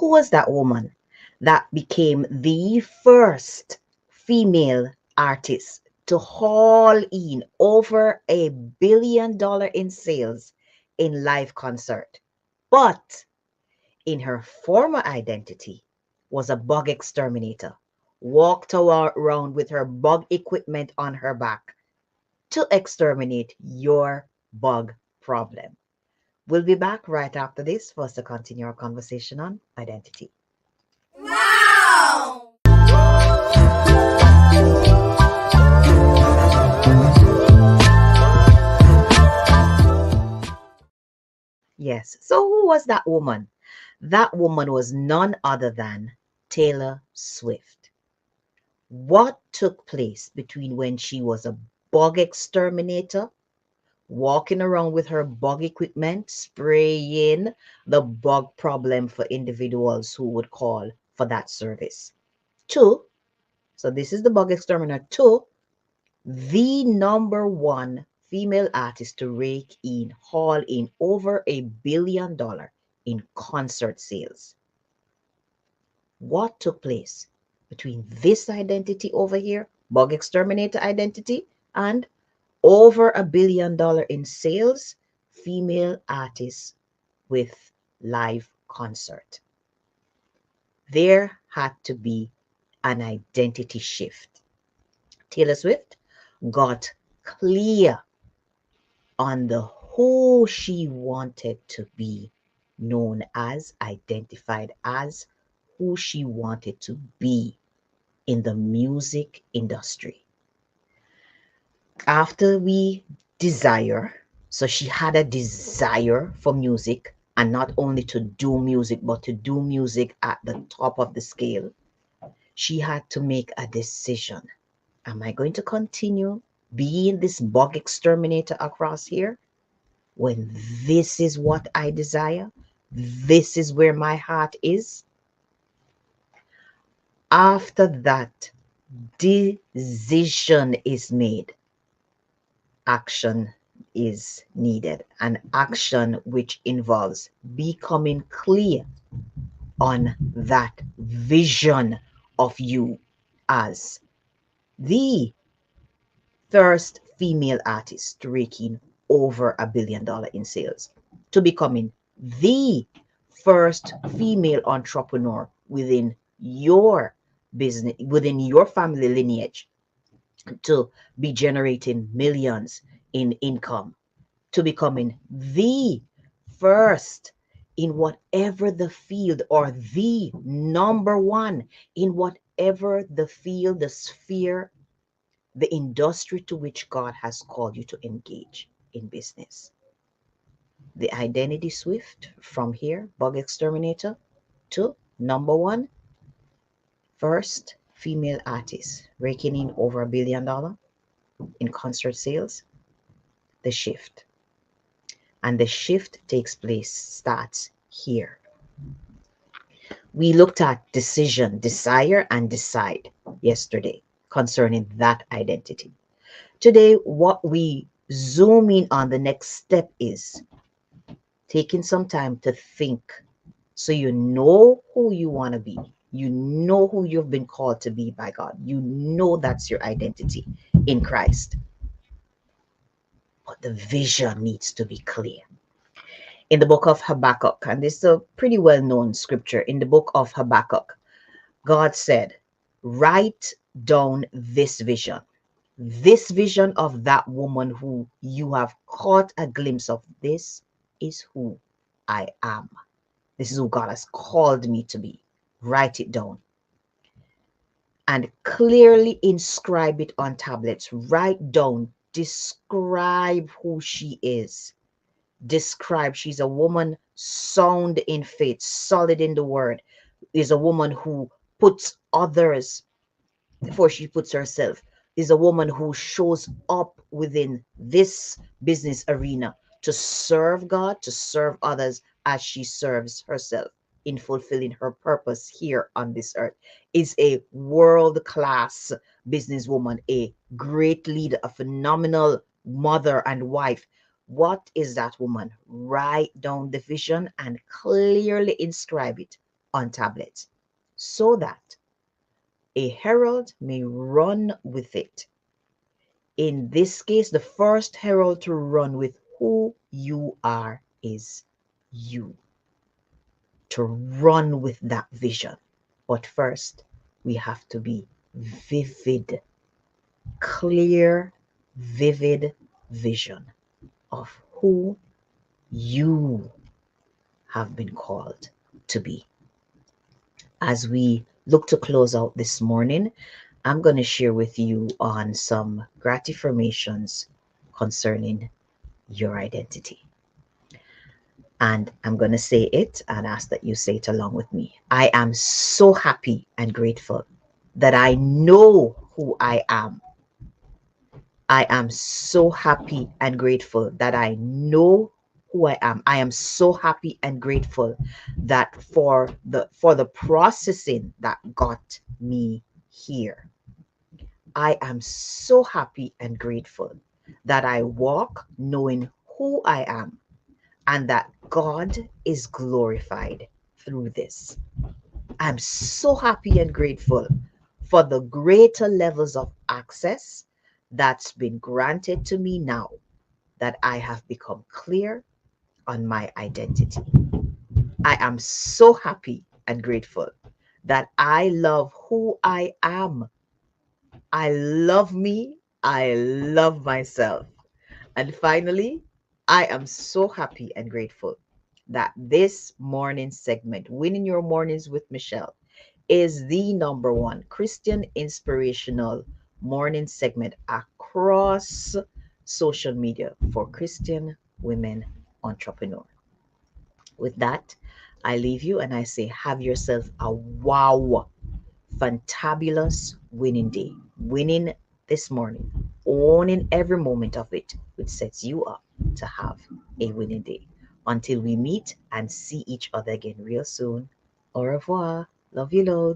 Who was that woman that became the first female artist to haul in over $1 billion in sales in live concert? But in her former identity was a bug exterminator, walked around with her bug equipment on her back to exterminate your bug problem. We'll be back right after this for us to continue our conversation on identity. Wow! Yes. So who was that woman? That woman was none other than Taylor Swift. What took place between when she was a bug exterminator, walking around with her bug equipment, spraying the bug problem for individuals who would call for that service? Two, so this is the bug exterminator. Two, the number one female artist to rake in, haul in over $1 billion in concert sales. What took place between this identity over here, bug exterminator identity, and over $1 billion in sales, female artists with live concert? There had to be an identity shift. Taylor Swift got clear on the who she wanted to be known as, identified as, who she wanted to be in the music industry. After we desire, so she had a desire for music, and not only to do music, but to do music at the top of the scale. She had to make a decision. Am I going to continue being this bug exterminator across here when this is what I desire? This is where my heart is. After that decision is made, action is needed, an action which involves becoming clear on that vision of you as the first female artist raking over $1 billion in sales, to becoming the first female entrepreneur within your business, within your family lineage, to be generating millions in income, to becoming the first in whatever the field, or the number one in whatever the field, the sphere, the industry to which God has called you to engage in business. The identity Swift from here, bug exterminator, to number one, first female artist, raking in over $1 billion in concert sales. The shift. And the shift takes place, starts here. We looked at decision, desire, and decide yesterday concerning that identity. Today, what we zoom in on, the next step, is taking some time to think, so you know who you want to be. You know who you've been called to be by God. You know that's your identity in Christ. But the vision needs to be clear. In the book of Habakkuk, and this is a pretty well-known scripture, in the book of Habakkuk, God said, write down this vision of that woman who you have caught a glimpse of. This is who I am. This is who God has called me to be. Write it down and clearly inscribe it on tablets. Write down, describe who she is. Describe, she's a woman sound in faith, solid in the word, is a woman who puts others before she puts herself, is a woman who shows up within this business arena to serve God, to serve others as she serves herself in fulfilling her purpose here on this earth, is a world-class businesswoman, a great leader, a phenomenal mother and wife. What is that woman? Write down the vision and clearly inscribe it on tablets, so that a herald may run with it. In this case, the first herald to run with who you are is you, to run with that vision. But first, we have to be vivid, clear, vivid vision of who you have been called to be. As we look to close out this morning, I'm going to share with you on some gratifications concerning your identity. And I'm going to say it and ask that you say it along with me. I am so happy and grateful that I know who I am. I am so happy and grateful that I know who I am. I am so happy and grateful that for the processing that got me here. I am so happy and grateful that I walk knowing who I am and that God is glorified through this. I'm so happy and grateful for the greater levels of access that's been granted to me now that I have become clear on my identity. I am so happy and grateful that I love who I am. I love me. I love myself. And finally, I am so happy and grateful that this morning segment, Winning Your Mornings with Michelle, is the number one Christian inspirational morning segment across social media for Christian women entrepreneurs. With that, I leave you and I say, have yourself a wow, fantabulous winning day. Winning this morning, owning every moment of it, which sets you up to have a winning day. Until we meet and see each other again real soon. Au revoir. Love you loads.